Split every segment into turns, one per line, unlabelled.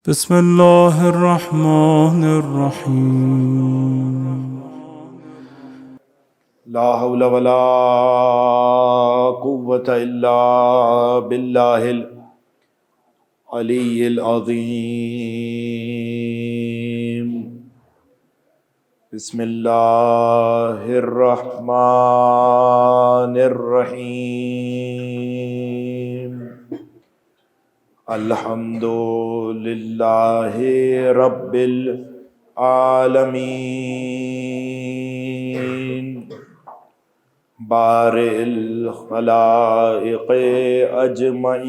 بسم اللہ الرحمن الرحیم
لا حول ولا قوة الا باللہ العلی العظیم۔ بسم اللہ الرحمن الرحیم۔ الحمد للہ رب العالمین، بارئ الخلائق اجمعین،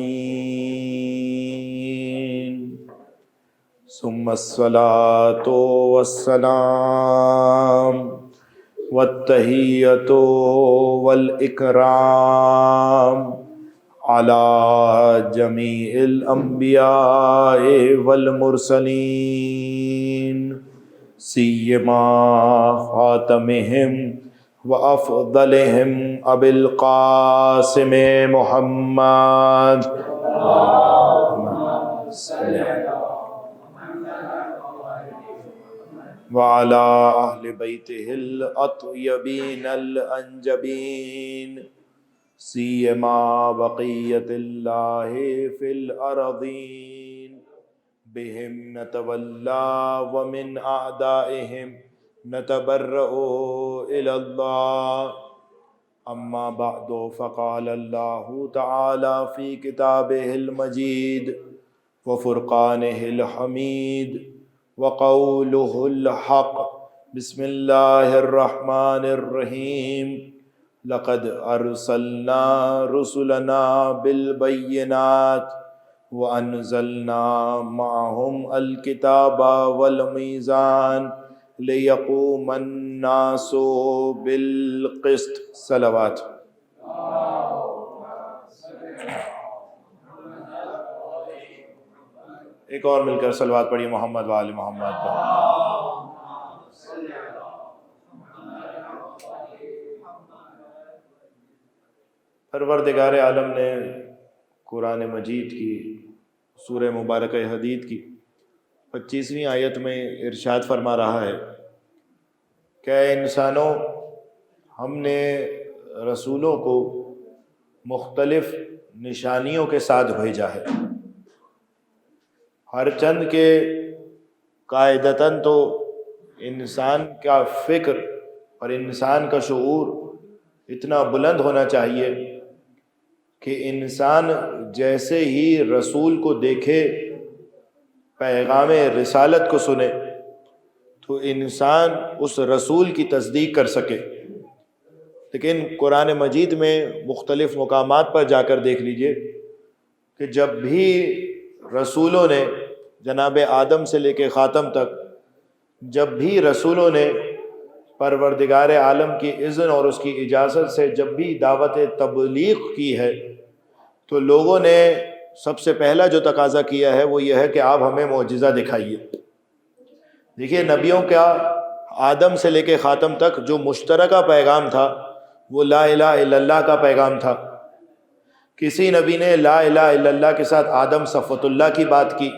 ثم الصلاة والسلام والتحیۃ والاکرام علی جمیع الانبیاء والمرسلین، سیما خاتمہم وافضلہم ابی القاسم محمد وعلی اہل بیتہ الاطیبین الانجبین، سیما بقیت اللہ فی الارضین، بہم نتولا ومن اعدائہم نتبرأ الی اللہ۔ اما بعد فقال اللہ تعالی فی کتابہ المجید وفرقانہ الحمید وقولہ الحق۔ بسم اللہ الرحمن الرحیم۔ لقد ارسلنا رسلنا بالبینات وانزلنا معهم الکتاب والمیزان لیقوم الناس بالقسط۔ صلوات۔ ایک اور مل کر صلوات پڑھیے محمد وآل محمد پر۔ پروردگار عالم نے قرآن مجید کی سورہ مبارکہ حدید کی 25ویں آیت میں ارشاد فرما رہا ہے کہ اے انسانوں، ہم نے رسولوں کو مختلف نشانیوں کے ساتھ بھیجا ہے۔ ہر چند کے قاعدتاً تو انسان کا فکر اور انسان کا شعور اتنا بلند ہونا چاہیے کہ انسان جیسے ہی رسول کو دیکھے، پیغام رسالت کو سنے، تو انسان اس رسول کی تصدیق کر سکے۔ لیکن قرآن مجید میں مختلف مقامات پر جا کر دیکھ لیجئے کہ جب بھی رسولوں نے، جناب آدم سے لے کے خاتم تک، جب بھی رسولوں نے پروردگار عالم کی اذن اور اس کی اجازت سے جب بھی دعوت تبلیغ کی ہے، تو لوگوں نے سب سے پہلا جو تقاضا کیا ہے وہ یہ ہے کہ آپ ہمیں معجزہ دکھائیے۔ دیکھیے، نبیوں کا آدم سے لے کے خاتم تک جو مشترکہ پیغام تھا وہ لا الہ الا اللہ کا پیغام تھا۔ کسی نبی نے لا الہ الا اللہ کے ساتھ آدم صفوت اللہ کی بات کی،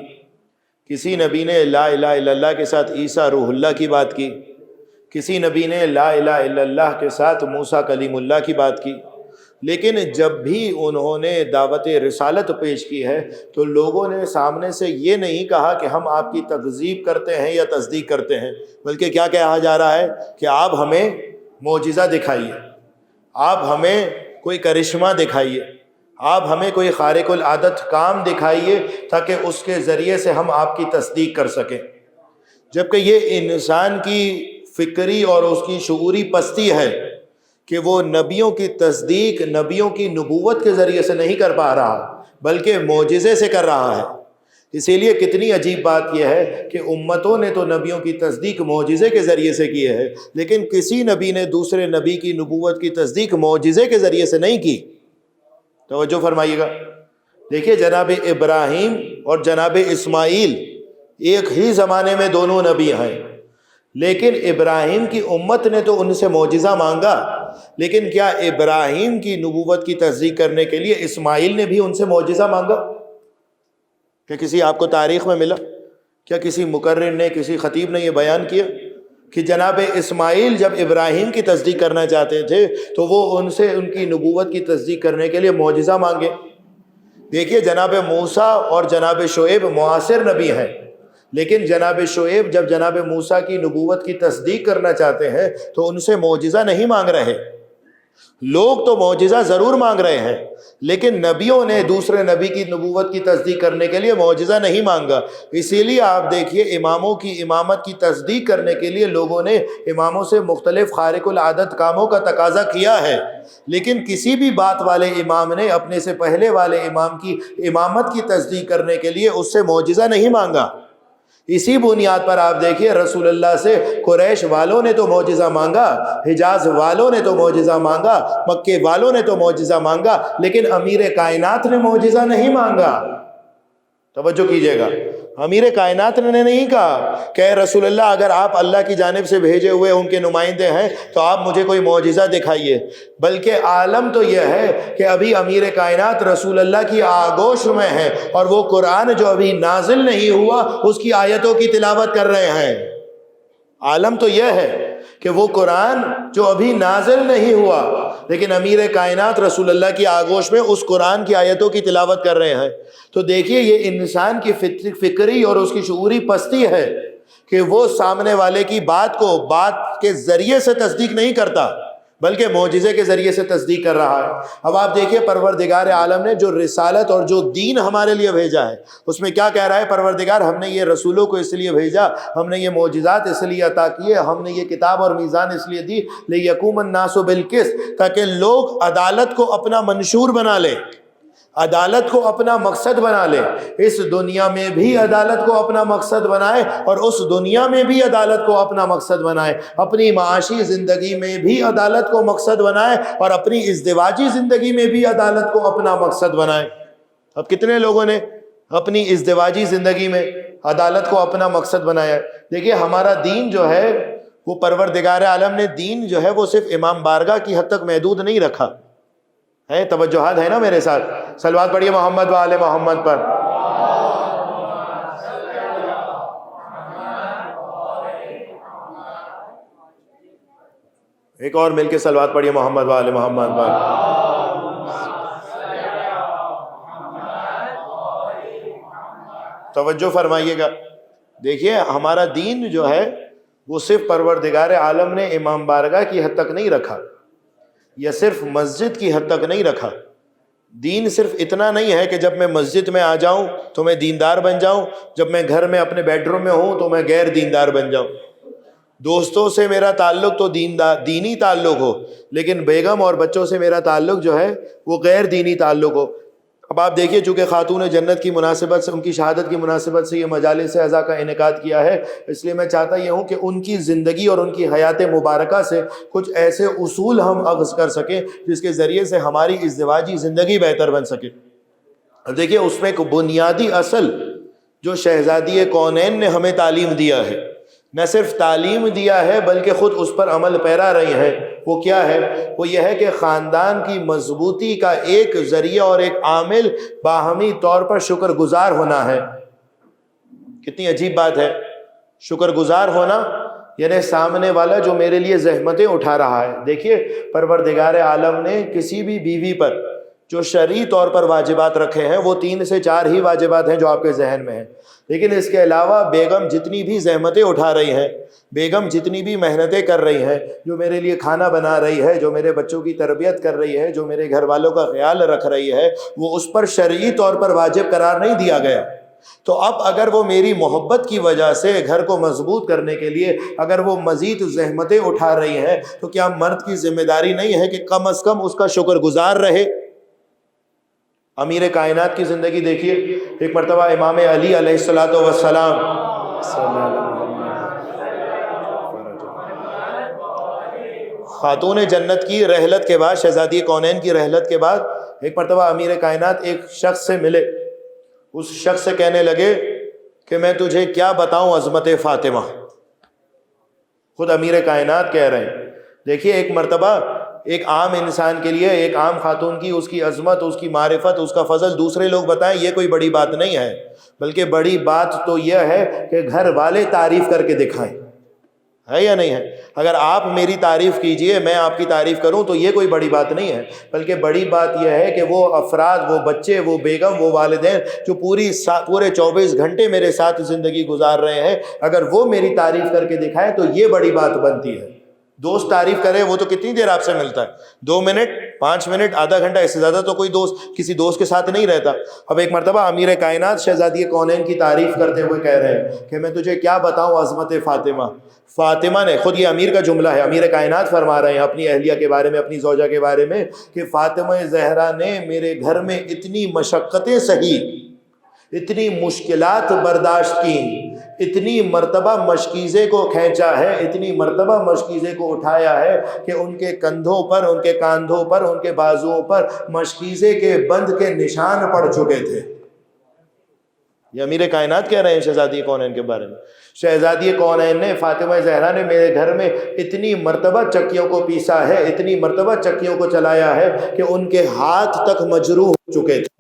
کسی نبی نے لا الہ الا اللہ کے ساتھ عیسیٰ روح اللہ کی بات کی، کسی نبی نے لا الہ الا اللہ کے ساتھ موسیٰ کلیم اللہ کی بات کی۔ لیکن جب بھی انہوں نے دعوت رسالت پیش کی ہے تو لوگوں نے سامنے سے یہ نہیں کہا کہ ہم آپ کی تکذیب کرتے ہیں یا تصدیق کرتے ہیں، بلکہ کیا کہا جا رہا ہے کہ آپ ہمیں معجزہ دکھائیے، آپ ہمیں کوئی کرشمہ دکھائیے، آپ ہمیں کوئی خارق العادت کام دکھائیے تاکہ اس کے ذریعے سے ہم آپ کی تصدیق کر سکیں۔ جبکہ یہ انسان کی فکری اور اس کی شعوری پستی ہے کہ وہ نبیوں کی تصدیق نبیوں کی نبوت کے ذریعے سے نہیں کر پا رہا، بلکہ معجزے سے کر رہا ہے۔ اسی لیے کتنی عجیب بات یہ ہے کہ امتوں نے تو نبیوں کی تصدیق معجزے کے ذریعے سے کی ہے، لیکن کسی نبی نے دوسرے نبی کی نبوت کی تصدیق معجزے کے ذریعے سے نہیں کی۔ توجہ فرمائیے گا۔ دیکھیے، جناب ابراہیم اور جناب اسماعیل ایک ہی زمانے میں دونوں نبی ہیں، لیکن ابراہیم کی امت نے تو ان سے معجزہ مانگا، لیکن کیا ابراہیم کی نبوت کی تصدیق کرنے کے لیے اسماعیل نے بھی ان سے معجزہ مانگا؟ کہ کسی آپ کو تاریخ میں ملا؟ کیا کسی مقرر نے، کسی خطیب نے یہ بیان کیا کہ جناب اسماعیل جب ابراہیم کی تصدیق کرنا چاہتے تھے تو وہ ان سے ان کی نبوت کی تصدیق کرنے کے لیے معجزہ مانگے؟ دیکھیے جناب موسیٰ اور جناب شعیب معاصر نبی ہیں، لیکن جناب شعیب جب جناب موسیٰ کی نبوت کی تصدیق کرنا چاہتے ہیں تو ان سے معجزہ نہیں مانگ رہے۔ لوگ تو معجزہ ضرور مانگ رہے ہیں، لیکن نبیوں نے دوسرے نبی کی نبوت کی تصدیق کرنے کے لیے معجزہ نہیں مانگا۔ اسی لیے آپ دیکھیے اماموں کی امامت کی تصدیق کرنے کے لیے لوگوں نے اماموں سے مختلف خارق العادت کاموں کا تقاضا کیا ہے، لیکن کسی بھی بات والے امام نے اپنے سے پہلے والے امام کی امامت کی تصدیق کرنے کے لیے اس سے معجزہ نہیں مانگا۔ اسی بنیاد پر آپ دیکھیے رسول اللہ سے قریش والوں نے تو معجزہ مانگا، حجاز والوں نے تو معجزہ مانگا، مکے والوں نے تو معجزہ مانگا، لیکن امیر کائنات نے معجزہ نہیں مانگا۔ توجہ کیجئے گا، امیر کائنات نے نہیں کہا کہ اے رسول اللہ اگر آپ اللہ کی جانب سے بھیجے ہوئے ان کے نمائندے ہیں تو آپ مجھے کوئی معجزہ دکھائیے، بلکہ عالم تو یہ ہے کہ ابھی امیر کائنات رسول اللہ کی آغوش میں ہے اور وہ قرآن جو ابھی نازل نہیں ہوا اس کی آیتوں کی تلاوت کر رہے ہیں۔ عالم تو یہ ہے کہ وہ قرآن جو ابھی نازل نہیں ہوا لیکن امیر کائنات رسول اللہ کی آغوش میں اس قرآن کی آیتوں کی تلاوت کر رہے ہیں۔ تو دیکھیے یہ انسان کی فکری اور اس کی شعوری پستی ہے کہ وہ سامنے والے کی بات کو بات کے ذریعے سے تصدیق نہیں کرتا بلکہ معجزے کے ذریعے سے تصدیق کر رہا ہے۔ اب آپ دیکھیے پروردگار عالم نے جو رسالت اور جو دین ہمارے لیے بھیجا ہے اس میں کیا کہہ رہا ہے پروردگار، ہم نے یہ رسولوں کو اس لیے بھیجا، ہم نے یہ معجزات اس لیے عطا کیے، ہم نے یہ کتاب اور میزان اس لیے دی لِيَقُومَ النَّاسُ بِالْقِسْطِ، تاکہ لوگ عدالت کو اپنا منشور بنا لیں، عدالت کو اپنا مقصد بنا لے، اس دنیا میں بھی عدالت کو اپنا مقصد بنائے اور اس دنیا میں بھی عدالت کو اپنا مقصد بنائے، اپنی معاشی زندگی میں بھی عدالت کو مقصد بنائے اور اپنی ازدواجی زندگی میں بھی عدالت کو اپنا مقصد بنائے۔ اب کتنے لوگوں نے اپنی ازدواجی زندگی میں عدالت کو اپنا مقصد بنایا ہے؟ دیکھیے ہمارا دین جو ہے وہ پروردگار عالم نے دین جو ہے وہ صرف امام بارگاہ کی حد تک محدود نہیں رکھا ہے۔ توجہات ہے نا میرے ساتھ؟ صلوات پڑھیے محمد و آل محمد پر۔ ایک اور مل کے صلوات پڑھیے محمد و آل محمد پر۔ توجہ فرمائیے گا، دیکھیے ہمارا دین جو ہے وہ صرف پروردگار عالم نے امام بارگاہ کی حد تک نہیں رکھا یا صرف مسجد کی حد تک نہیں رکھا۔ دین صرف اتنا نہیں ہے کہ جب میں مسجد میں آ جاؤں تو میں دیندار بن جاؤں، جب میں گھر میں اپنے بیڈ روم میں ہوں تو میں غیر دیندار بن جاؤں، دوستوں سے میرا تعلق تو دینی تعلق ہو لیکن بیگم اور بچوں سے میرا تعلق جو ہے وہ غیر دینی تعلق ہو۔ اب آپ دیکھیے چونکہ خاتون جنت کی مناسبت سے، ان کی شہادت کی مناسبت سے یہ مجالس اعزاء کا انعقاد کیا ہے، اس لیے میں چاہتا یہ ہوں کہ ان کی زندگی اور ان کی حیات مبارکہ سے کچھ ایسے اصول ہم اخذ کر سکیں جس کے ذریعے سے ہماری ازدواجی زندگی بہتر بن سکے۔ اب دیکھیے اس میں ایک بنیادی اصل جو شہزادی کونین نے ہمیں تعلیم دیا ہے، نہ صرف تعلیم دیا ہے بلکہ خود اس پر عمل پیرا رہی ہیں، وہ کیا ہے؟ وہ یہ ہے کہ خاندان کی مضبوطی کا ایک ذریعہ اور ایک عامل باہمی طور پر شکر گزار ہونا ہے۔ کتنی عجیب بات ہے، شکر گزار ہونا، یعنی سامنے والا جو میرے لیے زحمتیں اٹھا رہا ہے۔ دیکھیے پروردگار عالم نے کسی بھی بیوی پر جو شرعی طور پر واجبات رکھے ہیں وہ 3 سے 4 ہی واجبات ہیں جو آپ کے ذہن میں ہیں، لیکن اس کے علاوہ بیگم جتنی بھی زحمتیں اٹھا رہی ہیں، بیگم جتنی بھی محنتیں کر رہی ہیں، جو میرے لیے کھانا بنا رہی ہے، جو میرے بچوں کی تربیت کر رہی ہے، جو میرے گھر والوں کا خیال رکھ رہی ہے، وہ اس پر شرعی طور پر واجب قرار نہیں دیا گیا۔ تو اب اگر وہ میری محبت کی وجہ سے گھر کو مضبوط کرنے کے لیے اگر وہ مزید زحمتیں اٹھا رہی ہیں تو کیا مرد کی ذمہ داری نہیں ہے کہ کم از کم اس کا شکر گزار رہے؟ امیر کائنات کی زندگی دیکھیے، ایک مرتبہ امام علی علیہ السلام خاتون جنت کی رحلت کے بعد، شہزادی کونین کی رحلت کے بعد ایک مرتبہ امیر کائنات ایک شخص سے ملے، اس شخص سے کہنے لگے کہ میں تجھے کیا بتاؤں عظمت فاطمہ۔ خود امیر کائنات کہہ رہے ہیں۔ دیکھیے ایک مرتبہ ایک عام انسان کے لیے، ایک عام خاتون کی اس کی عظمت، اس کی معرفت، اس کا فضل دوسرے لوگ بتائیں، یہ کوئی بڑی بات نہیں ہے، بلکہ بڑی بات تو یہ ہے کہ گھر والے تعریف کر کے دکھائیں، ہے یا نہیں ہے؟ اگر آپ میری تعریف کیجئے، میں آپ کی تعریف کروں، تو یہ کوئی بڑی بات نہیں ہے، بلکہ بڑی بات یہ ہے کہ وہ افراد، وہ بچے، وہ بیگم، وہ والدین جو پورے 24 گھنٹے میرے ساتھ زندگی گزار رہے ہیں، اگر وہ میری تعریف کر کے دکھائیں تو یہ بڑی بات بنتی ہے۔ دوست تعریف کرے وہ تو کتنی دیر آپ سے ملتا ہے، 2 منٹ، 5 منٹ، آدھا گھنٹہ، اس سے زیادہ تو کوئی دوست کسی دوست کے ساتھ نہیں رہتا۔ اب ایک مرتبہ امیر کائنات شہزادی کونین کی تعریف کرتے ہوئے کہہ رہے ہیں کہ میں تجھے کیا بتاؤں عظمت فاطمہ نے، خود یہ امیر کا جملہ ہے، امیر کائنات فرما رہے ہیں اپنی اہلیہ کے بارے میں، اپنی زوجہ کے بارے میں، کہ فاطمہ زہرا نے میرے گھر میں اتنی مشقتیں سہی، اتنی مشکلات برداشت کی، اتنی مرتبہ مشکیزے کو کھینچا ہے، اتنی مرتبہ مشکیزے کو اٹھایا ہے کہ ان کے کندھوں پر، ان کے کاندھوں پر، ان کے بازوؤں پر مشکیزے کے بند کے نشان پڑ چکے تھے۔ یہ امیر کائنات کہہ رہے ہیں شہزادی کونین کے بارے میں۔ شہزادی کونین نے، فاطمہ زہرا نے میرے گھر میں اتنی مرتبہ چکیوں کو پیسا ہے، اتنی مرتبہ چکیوں کو چلایا ہے کہ ان کے ہاتھ تک مجروح ہو چکے تھے۔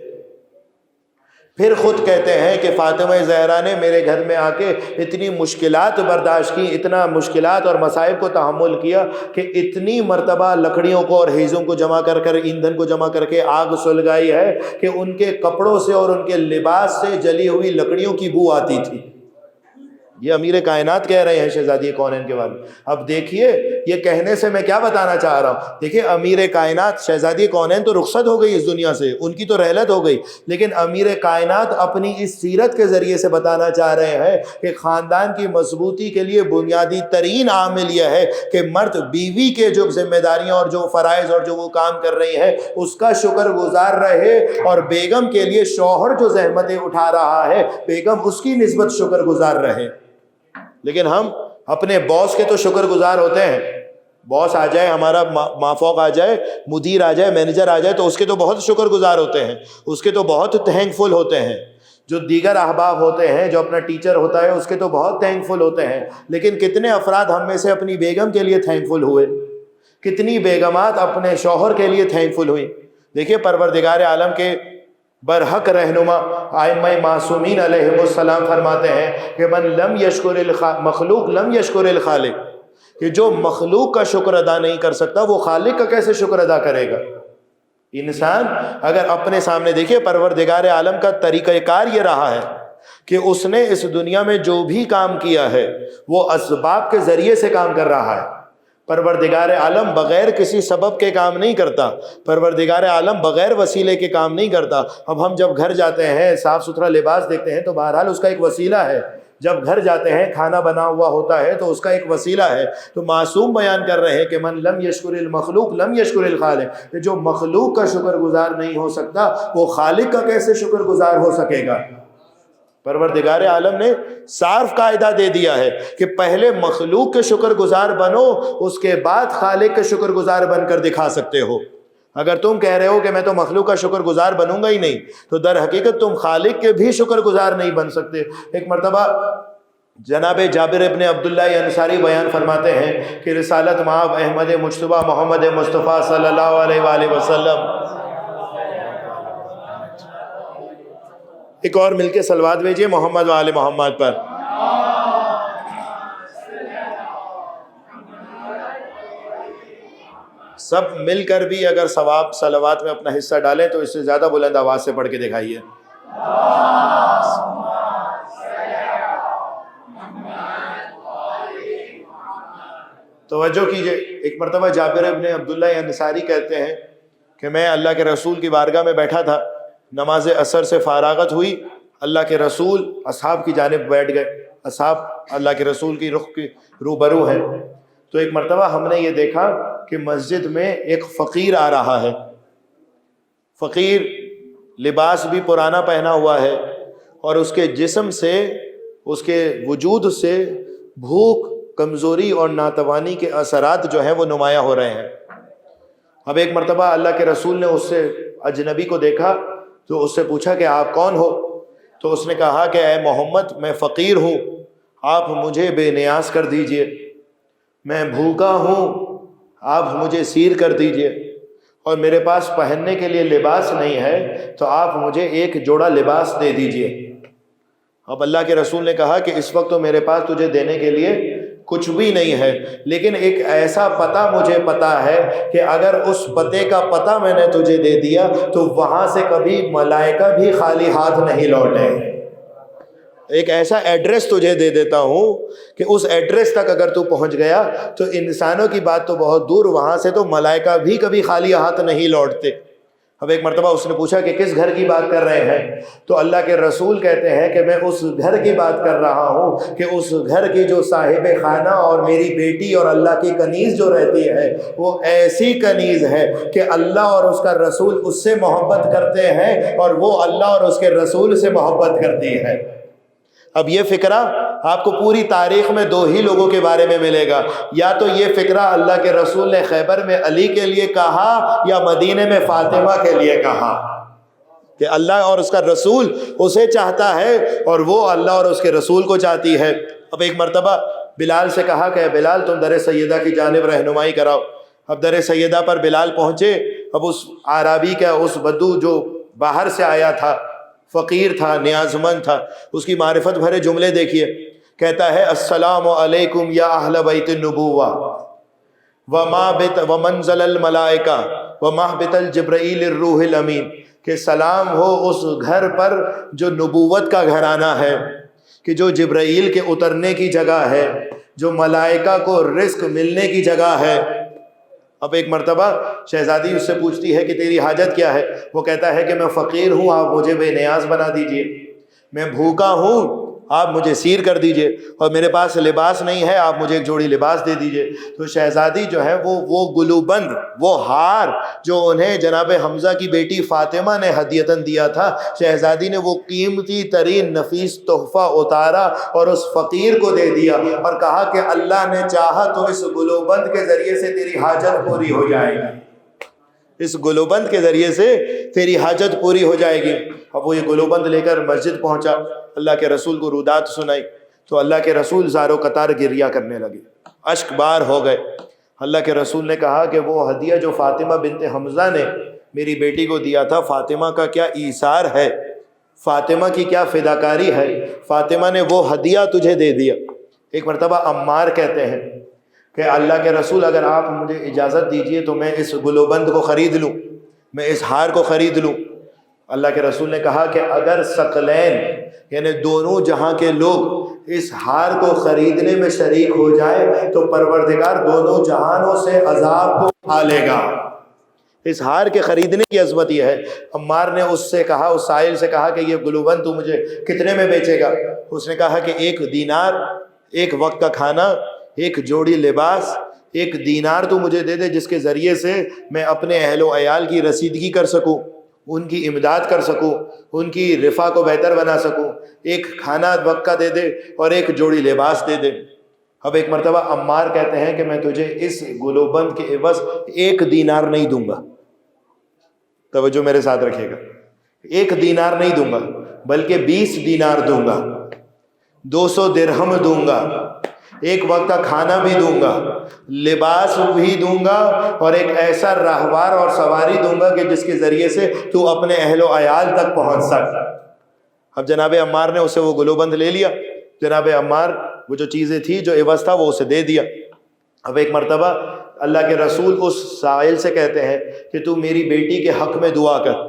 پھر خود کہتے ہیں کہ فاطمہ زہرا نے میرے گھر میں آ کے اتنی مشکلات برداشت کی، اتنا مشکلات اور مصائب کو تحمل کیا کہ اتنی مرتبہ لکڑیوں کو اور ہیزوں کو جمع کر کر، ایندھن کو جمع کر کے آگ سلگائی ہے کہ ان کے کپڑوں سے اور ان کے لباس سے جلی ہوئی لکڑیوں کی بو آتی تھی۔ یہ امیر کائنات کہہ رہے ہیں شہزادی کونین کے بارے میں۔ اب دیکھیے یہ کہنے سے میں کیا بتانا چاہ رہا ہوں، دیکھیے امیر کائنات، شہزادی کونین تو رخصت ہو گئی اس دنیا سے، ان کی تو رحلت ہو گئی، لیکن امیر کائنات اپنی اس سیرت کے ذریعے سے بتانا چاہ رہے ہیں کہ خاندان کی مضبوطی کے لیے بنیادی ترین عامل یہ ہے کہ مرد بیوی کے جو ذمہ داریاں اور جو فرائض اور جو وہ کام کر رہی ہے اس کا شکر گزار رہے، اور بیگم کے لیے شوہر جو زحمتیں اٹھا رہا ہے بیگم اس کی نسبت شکر گزار رہے۔ لیکن ہم اپنے باس کے تو شکر گزار ہوتے ہیں، باس آ جائے، ہمارا مافوق آ جائے، مدیر آ جائے، مینیجر آ جائے تو اس کے تو بہت شکر گزار ہوتے ہیں، اس کے تو بہت تھینک فل ہوتے ہیں۔ جو دیگر احباب ہوتے ہیں، جو اپنا ٹیچر ہوتا ہے اس کے تو بہت تھینک فل ہوتے ہیں، لیکن کتنے افراد ہم میں سے اپنی بیگم کے لیے تھینک فل ہوئے؟ کتنی بیگمات اپنے شوہر کے لیے تھینک فل ہوئی؟ دیکھیے پروردگار عالم کے برحق رہنما ائمہ معصومین علیہم السلام فرماتے ہیں کہ من لم یشکر مخلوق لم یشکر الخالق، کہ جو مخلوق کا شکر ادا نہیں کر سکتا وہ خالق کا کیسے شکر ادا کرے گا؟ انسان اگر اپنے سامنے، دیکھیے پروردگار عالم کا طریقہ کار یہ رہا ہے کہ اس نے اس دنیا میں جو بھی کام کیا ہے وہ اسباب کے ذریعے سے کام کر رہا ہے۔ پروردگار عالم بغیر کسی سبب کے کام نہیں کرتا، پروردگار عالم بغیر وسیلے کے کام نہیں کرتا۔ اب ہم جب گھر جاتے ہیں، صاف ستھرا لباس دیکھتے ہیں تو بہرحال اس کا ایک وسیلہ ہے، جب گھر جاتے ہیں کھانا بنا ہوا ہوتا ہے تو اس کا ایک وسیلہ ہے۔ تو معصوم بیان کر رہے ہیں کہ من لم یشکر المخلوق لم یشکر الخالق، کہ جو مخلوق کا شکر گزار نہیں ہو سکتا وہ خالق کا کیسے شکر گزار ہو سکے گا؟ پروردگار عالم نے صارف قاعدہ دے دیا ہے کہ پہلے مخلوق کے شکر گزار بنو، اس کے بعد خالق کے شکر گزار بن کر دکھا سکتے ہو۔ اگر تم کہہ رہے ہو کہ میں تو مخلوق کا شکر گزار بنوں گا ہی نہیں، تو در حقیقت تم خالق کے بھی شکر گزار نہیں بن سکتے۔ ایک مرتبہ جناب جابر ابن عبداللہ انصاری بیان فرماتے ہیں کہ رسالت مآب احمد مجتبیٰ محمد مصطفیٰ صلی اللہ علیہ وآلہ وسلم، ایک اور مل کے صلوات بھیجئے محمد و آل محمد پر۔ سب مل کر بھی اگر ثواب صلوات میں اپنا حصہ ڈالیں تو اس سے زیادہ بلند آواز سے پڑھ کے دکھائیے۔ توجہ کیجئے، ایک مرتبہ جابر ابن عبداللہ انصاری کہتے ہیں کہ میں اللہ کے رسول کی بارگاہ میں بیٹھا تھا، نماز عصر سے فارغت ہوئی، اللہ کے رسول اصحاب کی جانب بیٹھ گئے، اصحاب اللہ کے رسول کی رخ کی روبرو ہیں۔ تو ایک مرتبہ ہم نے یہ دیکھا کہ مسجد میں ایک فقیر آ رہا ہے، فقیر لباس بھی پرانا پہنا ہوا ہے اور اس کے جسم سے، اس کے وجود سے بھوک، کمزوری اور ناتوانی کے اثرات جو ہیں وہ نمایاں ہو رہے ہیں۔ اب ایک مرتبہ اللہ کے رسول نے اس سے اجنبی کو دیکھا تو اس سے پوچھا کہ آپ کون ہو؟ تو اس نے کہا کہ اے محمد میں فقیر ہوں، آپ مجھے بے نیاز کر دیجئے، میں بھوکا ہوں، آپ مجھے سیر کر دیجئے، اور میرے پاس پہننے کے لیے لباس نہیں ہے تو آپ مجھے ایک جوڑا لباس دے دیجئے۔ اب اللہ کے رسول نے کہا کہ اس وقت تو میرے پاس تجھے دینے کے لیے کچھ بھی نہیں ہے، لیکن ایک ایسا پتہ مجھے پتہ ہے کہ اگر اس پتے کا پتہ میں نے تجھے دے دیا تو وہاں سے کبھی ملائکہ بھی خالی ہاتھ نہیں لوٹے۔ ایک ایسا ایڈریس تجھے دے دیتا ہوں کہ اس ایڈریس تک اگر تو پہنچ گیا تو انسانوں کی بات تو بہت دور، وہاں سے تو ملائکہ بھی کبھی خالی ہاتھ نہیں لوٹتے۔ اب ایک مرتبہ اس نے پوچھا کہ کس گھر کی بات کر رہے ہیں؟ تو اللہ کے رسول کہتے ہیں کہ میں اس گھر کی بات کر رہا ہوں کہ اس گھر کی جو صاحب خانہ اور میری بیٹی اور اللہ کی کنیز جو رہتی ہے وہ ایسی کنیز ہے کہ اللہ اور اس کا رسول اس سے محبت کرتے ہیں اور وہ اللہ اور اس کے رسول سے محبت کرتی ہے۔ اب یہ فکرہ آپ کو پوری تاریخ میں دو ہی لوگوں کے بارے میں ملے گا، یا تو یہ فکرہ اللہ کے رسول نے خیبر میں علی کے لیے کہا یا مدینے میں فاطمہ کے لیے کہا کہ اللہ اور اس کا رسول اسے چاہتا ہے اور وہ اللہ اور اس کے رسول کو چاہتی ہے۔ اب ایک مرتبہ بلال سے کہا کہ بلال تم در سیدہ کی جانب رہنمائی کراؤ۔ اب در سیدہ پر بلال پہنچے۔ اب اس عربی کا، اس بدو جو باہر سے آیا تھا، فقیر تھا، نیاز مند تھا، اس کی معرفت بھرے جملے دیکھیے۔ کہتا ہے السلام علیکم یا اہل بیت النبوہ ومنزل الملائکہ ومہبط الجبرائیل الروح الامین، کہ سلام ہو اس گھر پر جو نبوت کا گھرانہ ہے، کہ جو جبرائیل کے اترنے کی جگہ ہے، جو ملائکہ کو رزق ملنے کی جگہ ہے۔ اب ایک مرتبہ شہزادی اس سے پوچھتی ہے کہ تیری حاجت کیا ہے؟ وہ کہتا ہے کہ میں فقیر ہوں، آپ مجھے بے نیاز بنا دیجئے، میں بھوکا ہوں، آپ مجھے سیر کر دیجئے، اور میرے پاس لباس نہیں ہے، آپ مجھے ایک جوڑی لباس دے دیجئے۔ تو شہزادی جو ہے وہ گلوبند، وہ ہار جو انہیں جناب حمزہ کی بیٹی فاطمہ نے ہدیتاً دیا تھا، شہزادی نے وہ قیمتی ترین نفیس تحفہ اتارا اور اس فقیر کو دے دیا اور کہا کہ اللہ نے چاہا تو اس گلوبند کے ذریعے سے تیری حاجت پوری ہو جائے گی، اس گلوبند کے ذریعے سے تیری حاجت پوری ہو جائے گی۔ اب وہ یہ گلوبند لے کر مسجد پہنچا، اللہ کے رسول کو رودات سنائی تو اللہ کے رسول زار و قطار گریا کرنے لگے، اشک بار ہو گئے۔ اللہ کے رسول نے کہا کہ وہ ہدیہ جو فاطمہ بنت حمزہ نے میری بیٹی کو دیا تھا، فاطمہ کا کیا ایثار ہے، فاطمہ کی کیا فداکاری ہے، فاطمہ نے وہ ہدیہ تجھے دے دیا۔ ایک مرتبہ عمار کہتے ہیں کہ اللہ کے رسول اگر آپ مجھے اجازت دیجئے تو میں اس گلوبند کو خرید لوں، میں اس ہار کو خرید لوں۔ اللہ کے رسول نے کہا کہ اگر ثقلین یعنی دونوں جہاں کے لوگ اس ہار کو خریدنے میں شریک ہو جائے تو پروردگار دونوں جہانوں سے عذاب کو اٹھا لے گا۔ اس ہار کے خریدنے کی عظمت یہ ہے۔ عمار نے اس سے کہا، اس سائل سے کہا کہ یہ گلوبند تو مجھے کتنے میں بیچے گا؟ اس نے کہا کہ 1 دینار، ایک وقت کا کھانا، ایک جوڑی لباس، 1 دینار تو مجھے دے دے جس کے ذریعے سے میں اپنے اہل و عیال کی رسیدگی کر سکوں، ان کی امداد کر سکوں، ان کی رفاہ کو بہتر بنا سکوں، 1 کھانا وقت کا دے دے اور 1 جوڑی لباس دے دے۔ اب ایک مرتبہ عمار کہتے ہیں کہ میں تجھے اس گلوبند کے عوض 1 دینار نہیں دوں گا، توجہ میرے ساتھ رکھیے گا، 1 دینار نہیں دوں گا بلکہ 20 دینار دوں گا، 200 درہم دوں گا، 1 وقت کا کھانا بھی دوں گا، لباس بھی دوں گا، اور ایک ایسا راہوار اور سواری دوں گا کہ جس کے ذریعے سے تو اپنے اہل و عیال تک پہنچ سکتا۔ اب جناب عمار نے اسے وہ گلوبند لے لیا، جناب عمار وہ جو چیزیں تھی جو عوض تھا وہ اسے دے دیا۔ اب ایک مرتبہ اللہ کے رسول اس سائل سے کہتے ہیں کہ تو میری بیٹی کے حق میں دعا کر۔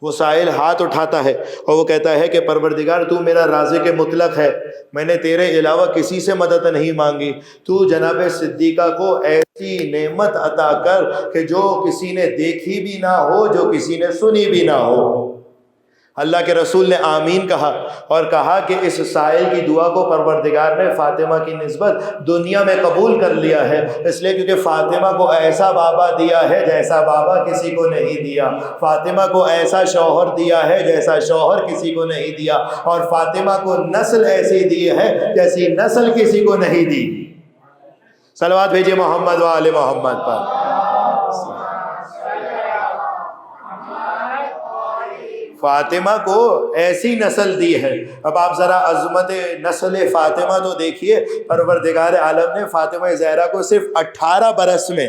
وہ سائل ہاتھ اٹھاتا ہے اور وہ کہتا ہے کہ پروردگار تو میرا رازق مطلق ہے، میں نے تیرے علاوہ کسی سے مدد نہیں مانگی، تو جناب صدیقہ کو ایسی نعمت عطا کر کہ جو کسی نے دیکھی بھی نہ ہو، جو کسی نے سنی بھی نہ ہو۔ اللہ کے رسول نے آمین کہا اور کہا کہ اس سائل کی دعا کو پروردگار نے فاطمہ کی نسبت دنیا میں قبول کر لیا ہے، اس لیے کیونکہ فاطمہ کو ایسا بابا دیا ہے جیسا بابا کسی کو نہیں دیا، فاطمہ کو ایسا شوہر دیا ہے جیسا شوہر کسی کو نہیں دیا، اور فاطمہ کو نسل ایسی دی ہے جیسی نسل کسی کو نہیں دی۔ صلوات بھیجئے محمد و آل محمد پر۔ فاطمہ کو ایسی نسل دی ہے۔ اب آپ ذرا عظمت نسل فاطمہ تو دیکھیے، پروردگار عالم نے فاطمہ زہرا کو صرف 18 برس میں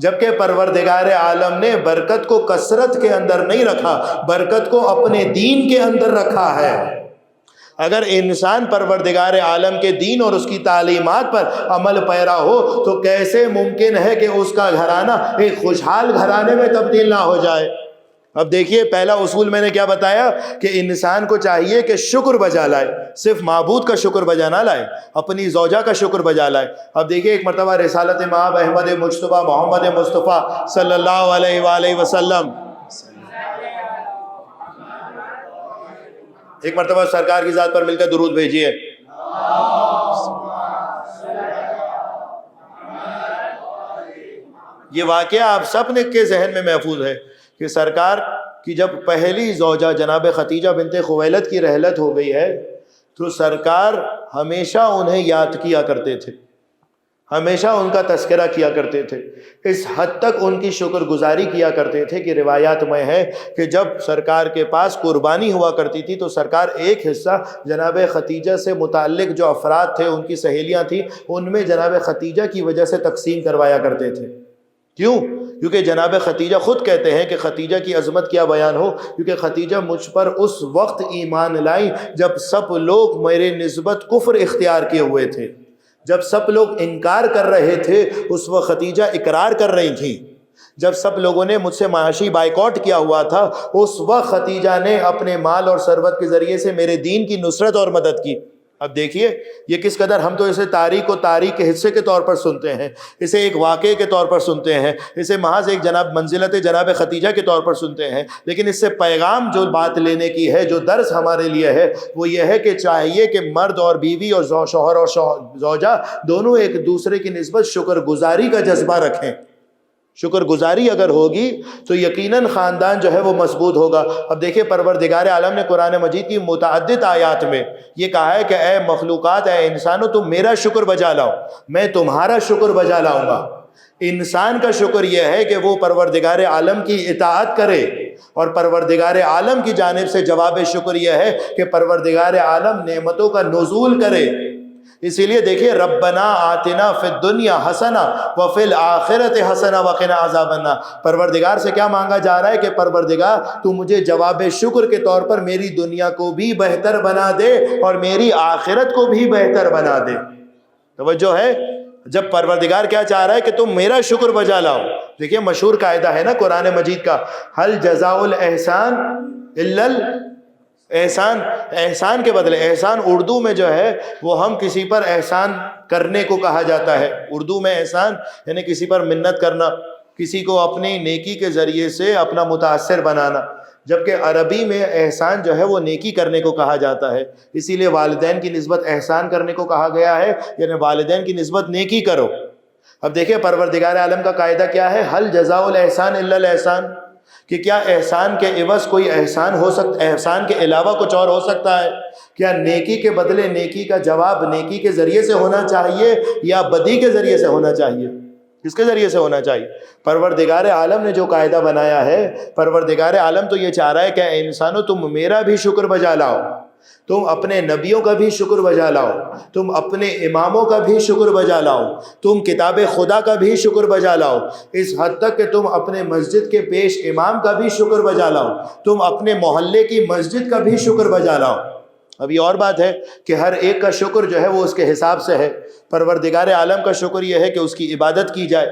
جبکہ پروردگار عالم نے برکت کو کثرت کے اندر نہیں رکھا، برکت کو اپنے دین کے اندر رکھا ہے۔ اگر انسان پروردگار عالم کے دین اور اس کی تعلیمات پر عمل پیرا ہو تو کیسے ممکن ہے کہ اس کا گھرانہ ایک خوشحال گھرانے میں تبدیل نہ ہو جائے؟ اب دیکھیے، پہلا اصول میں نے کیا بتایا کہ انسان کو چاہیے کہ شکر بجا لائے، صرف معبود کا شکر بجا نہ لائے، اپنی زوجہ کا شکر بجا لائے۔ اب دیکھیے، ایک مرتبہ رسالت مآب احمد مجتبیٰ محمد مصطفیٰ صلی اللہ علیہ وآلہ وسلم، ایک مرتبہ سرکار کی ذات پر مل کر درود بھیجیے۔ یہ واقعہ آپ سب نے کے ذہن میں محفوظ ہے کہ سرکار کی جب پہلی زوجہ جناب خدیجہ بنت خویلد کی رحلت ہو گئی ہے تو سرکار ہمیشہ انہیں یاد کیا کرتے تھے، ہمیشہ ان کا تذکرہ کیا کرتے تھے، اس حد تک ان کی شکر گزاری کیا کرتے تھے کہ روایات میں ہے کہ جب سرکار کے پاس قربانی ہوا کرتی تھی تو سرکار ایک حصہ جناب خدیجہ سے متعلق جو افراد تھے، ان کی سہیلیاں تھیں، ان میں جناب خدیجہ کی وجہ سے تقسیم کروایا کرتے تھے۔ کیوں؟ کیونکہ جناب خدیجہ خود کہتے ہیں کہ خدیجہ کی عظمت کیا بیان ہو، کیونکہ خدیجہ مجھ پر اس وقت ایمان لائی جب سب لوگ میرے نسبت کفر اختیار کیے ہوئے تھے، جب سب لوگ انکار کر رہے تھے اس وقت خدیجہ اقرار کر رہی تھیں، جب سب لوگوں نے مجھ سے معاشی بائیکاٹ کیا ہوا تھا اس وقت خدیجہ نے اپنے مال اور ثروت کے ذریعے سے میرے دین کی نصرت اور مدد کی۔ اب دیکھیے یہ کس قدر، ہم تو اسے تاریخ و تاریخ کے حصے کے طور پر سنتے ہیں، اسے ایک واقعے کے طور پر سنتے ہیں، اسے محض ایک منزلت جناب خدیجہ کے طور پر سنتے ہیں، لیکن اس سے پیغام جو بات لینے کی ہے، جو درس ہمارے لیے ہے، وہ یہ ہے کہ چاہیے کہ مرد اور بیوی اور شوہر اور زوجہ دونوں ایک دوسرے کی نسبت شکر گزاری کا جذبہ رکھیں۔ شکر گزاری اگر ہوگی تو یقیناً خاندان جو ہے وہ مضبوط ہوگا۔ اب دیکھیں، پروردگار عالم نے قرآن مجید کی متعدد آیات میں یہ کہا ہے کہ اے مخلوقات، اے انسانوں، تم میرا شکر بجا لاؤ، میں تمہارا شکر بجا لاؤں گا۔ انسان کا شکر یہ ہے کہ وہ پروردگار عالم کی اطاعت کرے، اور پروردگار عالم کی جانب سے جواب شکر یہ ہے کہ پروردگار عالم نعمتوں کا نزول کرے۔ اسی لیے دیکھیے، ربنا آتنا فی الدنیا حسنہ وفی الآخرۃ حسنہ وقنا عذاب النار، پروردگار سے کیا مانگا جا رہا ہے کہ پروردگار تو مجھے جواب شکر کے طور پر میری دنیا کو بھی بہتر بنا دے اور میری آخرت کو بھی بہتر بنا دے۔ توجہ ہے، جب پروردگار کیا چاہ رہا ہے کہ تم میرا شکر بجا لاؤ۔ دیکھیے مشہور قاعدہ ہے نا قرآن مجید کا، ہل جزاء الاحسان الا احسان، احسان کے بدلے، احسان اردو میں جو ہے وہ ہم کسی پر احسان کرنے کو کہا جاتا ہے۔ اردو میں احسان یعنی کسی پر منت کرنا، کسی کو اپنی نیکی کے ذریعے سے اپنا متاثر بنانا، جبکہ عربی میں احسان جو ہے وہ نیکی کرنے کو کہا جاتا ہے۔ اسی لیے والدین کی نسبت احسان کرنے کو کہا گیا ہے، یعنی والدین کی نسبت نیکی کرو۔ اب دیکھیں پروردگار عالم کا قاعدہ کیا ہے، ہل جزاء الاحسان الا الاحسان، کہ کیا احسان کے عوض کوئی احسان ہو سکتا، احسان کے علاوہ کچھ اور ہو سکتا ہے؟ کیا نیکی کے بدلے نیکی کا جواب نیکی کے ذریعے سے ہونا چاہیے یا بدی کے ذریعے سے ہونا چاہیے؟ کس کے ذریعے سے ہونا چاہیے؟ پروردگار عالم نے جو قاعدہ بنایا ہے، پروردگار عالم تو یہ چاہ رہا ہے کہ اے انسانوں تم میرا بھی شکر بجا لاؤ، تم اپنے نبیوں کا بھی شکر بجا لاؤ، تم اپنے اماموں کا بھی شکر بجا لاؤ، تم کتاب خدا کا بھی شکر بجا لاؤ، اس حد تک کہ تم اپنے مسجد کے پیش امام کا بھی شکر بجا لاؤ، تم اپنے محلے کی مسجد کا بھی شکر بجا لاؤ۔ اب یہ اور بات ہے کہ ہر ایک کا شکر جو ہے وہ اس کے حساب سے ہے۔ پروردگار عالم کا شکر یہ ہے کہ اس کی عبادت کی جائے،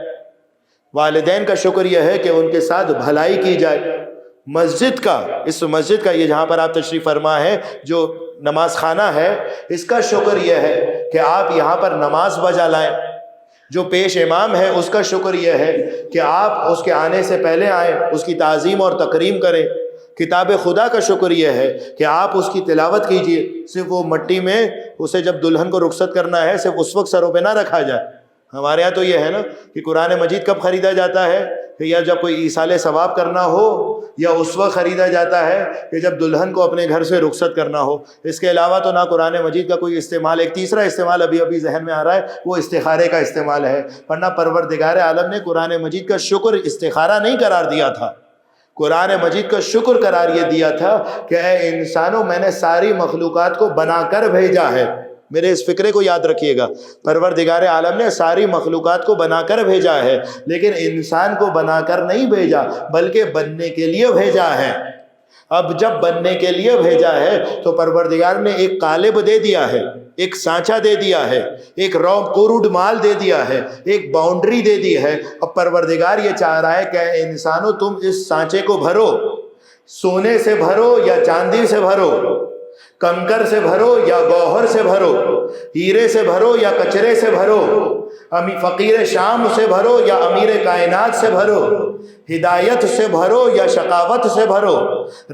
والدین کا شکر یہ ہے کہ ان کے ساتھ بھلائی کی جائے، مسجد کا، اس مسجد کا، یہ جہاں پر آپ تشریف فرما ہے جو نماز خانہ ہے، اس کا شکر یہ ہے کہ آپ یہاں پر نماز بجا لائیں، جو پیش امام ہے اس کا شکر یہ ہے کہ آپ اس کے آنے سے پہلے آئیں، اس کی تعظیم اور تکریم کریں، کتاب خدا کا شکر یہ ہے کہ آپ اس کی تلاوت کیجئے، صرف وہ مٹی میں اسے جب دلہن کو رخصت کرنا ہے صرف اس وقت سروں پہ نہ رکھا جائے۔ ہمارے یہاں تو یہ ہے نا کہ قرآن مجید کب خریدا جاتا ہے، کہ یا جب کوئی ایصال ثواب کرنا ہو، یا اس وقت خریدا جاتا ہے کہ جب دلہن کو اپنے گھر سے رخصت کرنا ہو۔ اس کے علاوہ تو نہ قرآن مجید کا کوئی استعمال۔ ایک تیسرا استعمال ابھی ذہن میں آ رہا ہے، وہ استخارے کا استعمال ہے، ورنہ پروردگار عالم نے قرآن مجید کا شکر استخارہ نہیں قرار دیا تھا، قرآن مجید کا شکر قرار یہ دیا تھا کہ اے انسانوں میں نے ساری مخلوقات کو بنا کر بھیجا ہے، میرے اس فکرے کو یاد رکھیے گا، پروردگار عالم نے ساری مخلوقات کو بنا کر بھیجا ہے، لیکن انسان کو بنا کر نہیں بھیجا بلکہ بننے کے لیے بھیجا ہے۔ اب جب بننے کے لیے بھیجا ہے تو پروردگار نے ایک قالب دے دیا ہے، ایک سانچہ دے دیا ہے، ایک رو کوروڈ مال دے دیا ہے، ایک باؤنڈری دے دی ہے۔ اب پروردگار یہ چاہ رہا ہے کہ انسانوں تم اس سانچے کو بھرو، سونے سے بھرو یا چاندی سے بھرو، کنکر سے بھرو یا گوہر سے بھرو، ہیرے سے بھرو یا کچرے سے بھرو، فقیر شام سے بھرو یا امیر کائنات سے بھرو، ہدایت سے بھرو یا شقاوت سے بھرو،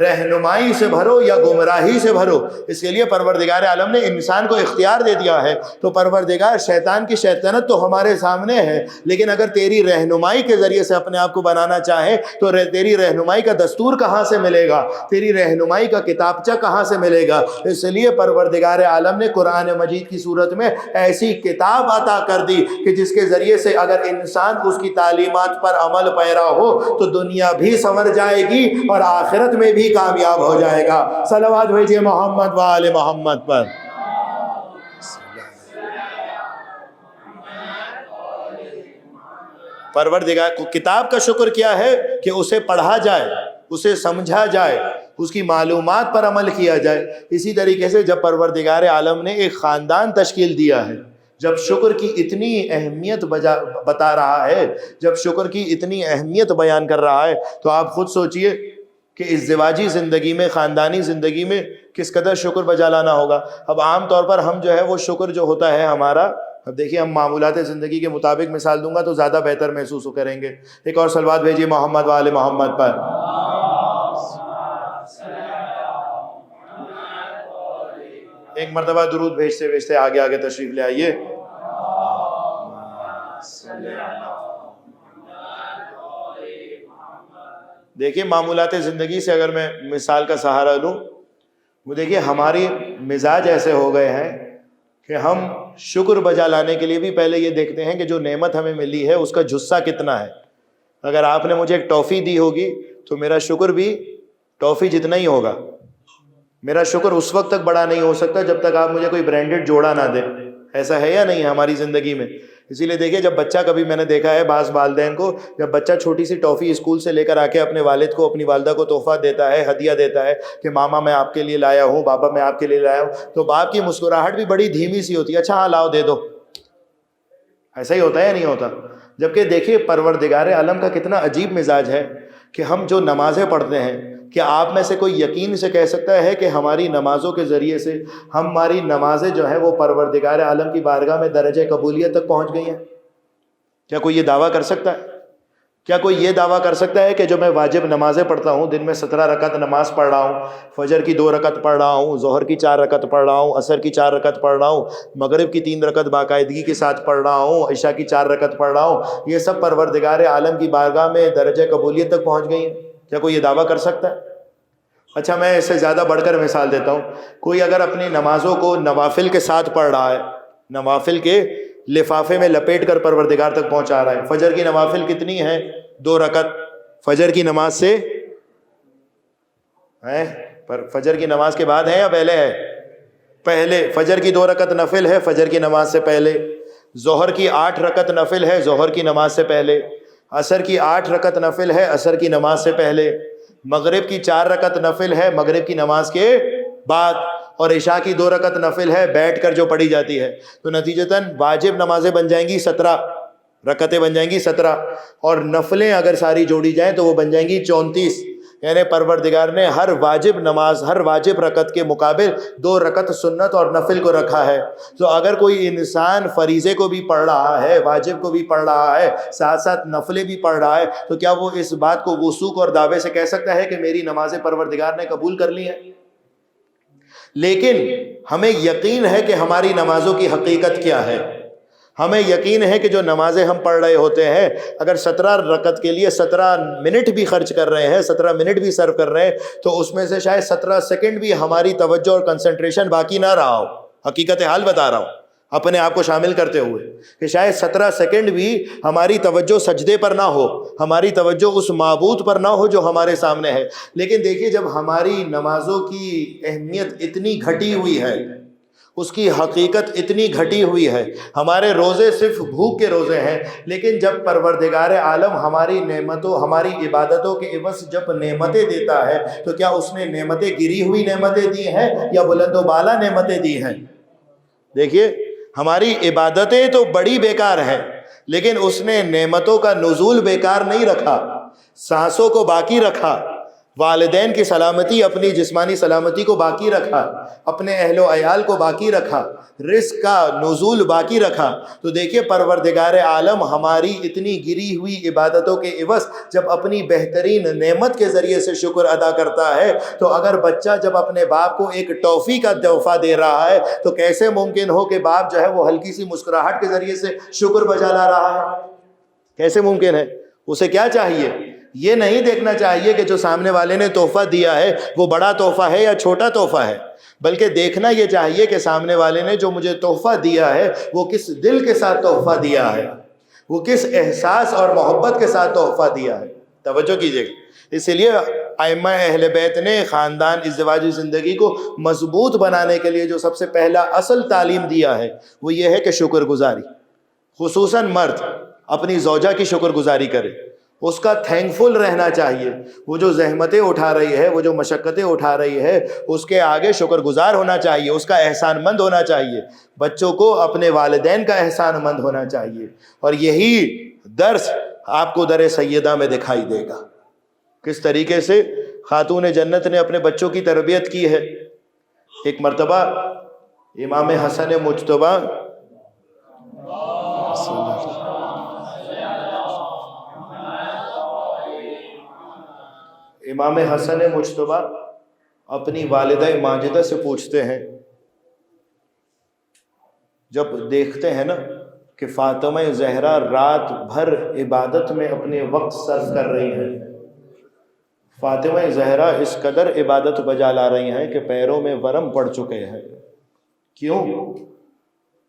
رہنمائی سے بھرو یا گمراہی سے بھرو۔ اس کے لیے پروردگار عالم نے انسان کو اختیار دے دیا ہے۔ تو پروردگار شیطان کی شیطنت تو ہمارے سامنے ہے، لیکن اگر تیری رہنمائی کے ذریعے سے اپنے آپ کو بنانا چاہے تو تیری رہنمائی کا دستور کہاں سے ملے گا، تیری رہنمائی کا کتابچہ کہاں سے ملے گا؟ اس لیے پروردگار عالم نے قرآن مجید کی صورت میں ایسی کتاب عطا کر دی کہ جس کے ذریعے سے اگر انسان اس کی تعلیمات پر عمل پیرا ہو تو دنیا بھی سنور جائے گی اور آخرت میں بھی کامیاب ہو جائے گا۔ صلوات بھیجئے محمد و آل محمد پر۔ پروردگار کو کتاب کا شکر کیا ہے کہ اسے پڑھا جائے، اسے سمجھا جائے، اس کی معلومات پر عمل کیا جائے۔ اسی طریقے سے جب پروردگار عالم نے ایک خاندان تشکیل دیا ہے، جب شکر کی اتنی اہمیت بتا رہا ہے، جب شکر کی اتنی اہمیت بیان کر رہا ہے، تو آپ خود سوچئے کہ ازدواجی زندگی میں، خاندانی زندگی میں کس قدر شکر بجا لانا ہوگا۔ اب عام طور پر ہم جو ہے وہ شکر جو ہوتا ہے ہمارا، اب دیکھیے ہم معمولات زندگی کے مطابق مثال دوں گا تو زیادہ بہتر محسوس کریں گے۔ ایک اور صلوات بھیجیے محمد و آل محمد پر۔ ایک مرتبہ درود بھیجتے بھیجتے آگے آگے تشریف لے آئیے۔ دیکھیے معمولات زندگی سے اگر میں مثال کا سہارا لوں، وہ دیکھیے ہماری مزاج ایسے ہو گئے ہیں کہ ہم شکر بجا لانے کے لیے بھی پہلے یہ دیکھتے ہیں کہ جو نعمت ہمیں ملی ہے اس کا جھسا کتنا ہے۔ اگر آپ نے مجھے ایک ٹافی دی ہوگی تو میرا شکر بھی ٹافی جتنا ہی ہوگا۔ میرا شکر اس وقت تک بڑا نہیں ہو سکتا جب تک آپ مجھے کوئی برانڈڈ جوڑا نہ دیں۔ ایسا ہے یا نہیں ہے ہماری زندگی میں؟ اسی لیے دیکھیے جب بچہ، کبھی میں نے دیکھا ہے بعض والدین کو، جب بچہ چھوٹی سی ٹافی اسکول سے لے کر آ کے اپنے والد کو، اپنی والدہ کو تحفہ دیتا ہے، ہدیہ دیتا ہے کہ ماما میں آپ کے لیے لایا ہوں، بابا میں آپ کے لیے لایا ہوں، تو باپ کی مسکراہٹ بھی بڑی دھیمی سی ہوتی ہے، اچھا ہاں لاؤ دے دو۔ ایسا ہی ہوتا ہے یا نہیں ہوتا؟ جبکہ دیکھیے پروردگار عالم کا کتنا عجیب مزاج ہے کہ ہم جو نمازیں پڑھتے ہیں، کیا آپ میں سے کوئی یقین سے کہہ سکتا ہے کہ ہماری نمازوں کے ذریعے سے ہماری نمازیں جو ہیں وہ پروردگار عالم کی بارگاہ میں درجہ قبولیت تک پہنچ گئی ہیں؟ کیا کوئی یہ دعویٰ کر سکتا ہے؟ کیا کوئی یہ دعویٰ کر سکتا ہے کہ جو میں واجب نمازیں پڑھتا ہوں، دن میں 17 رکعت نماز پڑھ رہا ہوں، فجر کی 2 رکعت پڑھ رہا ہوں، ظہر کی 4 رکعت پڑھ رہا ہوں، عصر کی 4 رکعت پڑھ رہا ہوں، مغرب کی 3 رکعت باقاعدگی کے ساتھ پڑھ رہا ہوں، عشاء کی 4 رکعت پڑھ رہا ہوں، یہ سب پروردگار عالم کی بارگاہ میں درجہ قبولیت تک پہنچ گئی ہیں؟ کیا کوئی یہ دعویٰ کر سکتا ہے؟ اچھا میں اس سے زیادہ بڑھ کر مثال دیتا ہوں۔ کوئی اگر اپنی نمازوں کو نوافل کے ساتھ پڑھ رہا ہے، نوافل کے لفافے میں لپیٹ کر پروردگار تک پہنچا رہا ہے۔ فجر کی نوافل کتنی ہیں؟ 2 رکعت فجر کی نماز سے ہے، پر فجر کی نماز کے بعد ہے یا پہلے ہے؟ پہلے۔ فجر کی 2 رکعت نفل ہے فجر کی نماز سے پہلے، ظہر کی 8 رکعت نفل ہے ظہر کی نماز سے پہلے، عصر کی 8 رکعت نفل ہے عصر کی نماز سے پہلے، مغرب کی 4 رکعت نفل ہے مغرب کی نماز کے بعد، اور عشاء کی 2 رکعت نفل ہے بیٹھ کر جو پڑھی جاتی ہے۔ تو نتیجتاً واجب نمازیں بن جائیں گی 17 رکعتیں، بن جائیں گی 17، اور نفلیں اگر ساری جوڑی جائیں تو وہ بن جائیں گی 34۔ یعنی پروردگار نے ہر واجب نماز، ہر واجب رکعت کے مقابل 2 رکعت سنت اور نفل کو رکھا ہے۔ تو اگر کوئی انسان فریضے کو بھی پڑھ رہا ہے، واجب کو بھی پڑھ رہا ہے، ساتھ ساتھ نفلیں بھی پڑھ رہا ہے، تو کیا وہ اس بات کو وثوق اور دعوے سے کہہ سکتا ہے کہ میری نمازیں پروردگار نے قبول کر لی ہیں؟ لیکن ہمیں یقین ہے کہ ہماری نمازوں کی حقیقت کیا ہے۔ ہمیں یقین ہے کہ جو نمازیں ہم پڑھ رہے ہوتے ہیں، اگر 17 رکعت کے لیے 17 منٹ بھی خرچ کر رہے ہیں، 17 منٹ بھی سرو کر رہے ہیں، تو اس میں سے شاید 17 سیکنڈ بھی ہماری توجہ اور کنسنٹریشن باقی نہ رہا ہو۔ حقیقت حال بتا رہا ہوں اپنے آپ کو شامل کرتے ہوئے کہ شاید 17 سیکنڈ بھی ہماری توجہ سجدے پر نہ ہو، ہماری توجہ اس معبود پر نہ ہو جو ہمارے سامنے ہے۔ لیکن دیکھیے جب ہماری نمازوں کی اہمیت اتنی گھٹی ہوئی ہے، اس کی حقیقت اتنی گھٹی ہوئی ہے. ہمارے روزے صرف بھوک کے روزے ہیں، لیکن جب پروردگار عالم ہماری نعمتوں، ہماری عبادتوں کے عوض جب نعمتیں دیتا ہے تو کیا اس نے نعمتیں گری ہوئی نعمتیں دی ہیں یا بلند و بالا نعمتیں دی ہیں؟ دیکھیے، ہماری عبادتیں تو بڑی بیکار ہیں، لیکن اس نے نعمتوں کا نزول بیکار نہیں رکھا، سانسوں کو باقی رکھا، والدین کی سلامتی، اپنی جسمانی سلامتی کو باقی رکھا، اپنے اہل و عیال کو باقی رکھا، رزق کا نزول باقی رکھا. تو دیکھیے پروردگار عالم ہماری اتنی گری ہوئی عبادتوں کے عوض جب اپنی بہترین نعمت کے ذریعے سے شکر ادا کرتا ہے، تو اگر بچہ جب اپنے باپ کو ایک ٹافی کا تحفہ دے رہا ہے تو کیسے ممکن ہو کہ باپ جو ہے وہ ہلکی سی مسکراہٹ کے ذریعے سے شکر بجا لا رہا ہے؟ کیسے ممکن ہے؟ اسے کیا چاہیے؟ یہ نہیں دیکھنا چاہیے کہ جو سامنے والے نے تحفہ دیا ہے وہ بڑا تحفہ ہے یا چھوٹا تحفہ ہے، بلکہ دیکھنا یہ چاہیے کہ سامنے والے نے جو مجھے تحفہ دیا ہے وہ کس دل کے ساتھ تحفہ دیا ہے، وہ کس احساس اور محبت کے ساتھ تحفہ دیا ہے. توجہ کیجیے گا. اسی لیے ائمہ اہل بیت نے خاندان ازدواجی زندگی کو مضبوط بنانے کے لیے جو سب سے پہلا اصل تعلیم دیا ہے وہ یہ ہے کہ شکر گزاری، خصوصاً مرد اپنی زوجہ کی شکر گزاری کرے، اس کا تھینکفل رہنا چاہیے. وہ جو زحمتیں اٹھا رہی ہے، وہ جو مشقتیں اٹھا رہی ہے، اس کے آگے شکر گزار ہونا چاہیے، اس کا احسان مند ہونا چاہیے. بچوں کو اپنے والدین کا احسان مند ہونا چاہیے. اور یہی درس آپ کو در سیدہ میں دکھائی دے گا، کس طریقے سے خاتون جنت نے اپنے بچوں کی تربیت کی ہے. ایک مرتبہ امام حسن مجتبیٰ امام حسن مجتبیٰ اپنی والدہ ماجدہ سے پوچھتے ہیں، جب دیکھتے ہیں نا کہ فاطمہ زہرا رات بھر عبادت میں اپنے وقت صرف کر رہی ہیں، فاطمہ زہرا اس قدر عبادت بجا لا رہی ہیں کہ پیروں میں ورم پڑ چکے ہیں. کیوں؟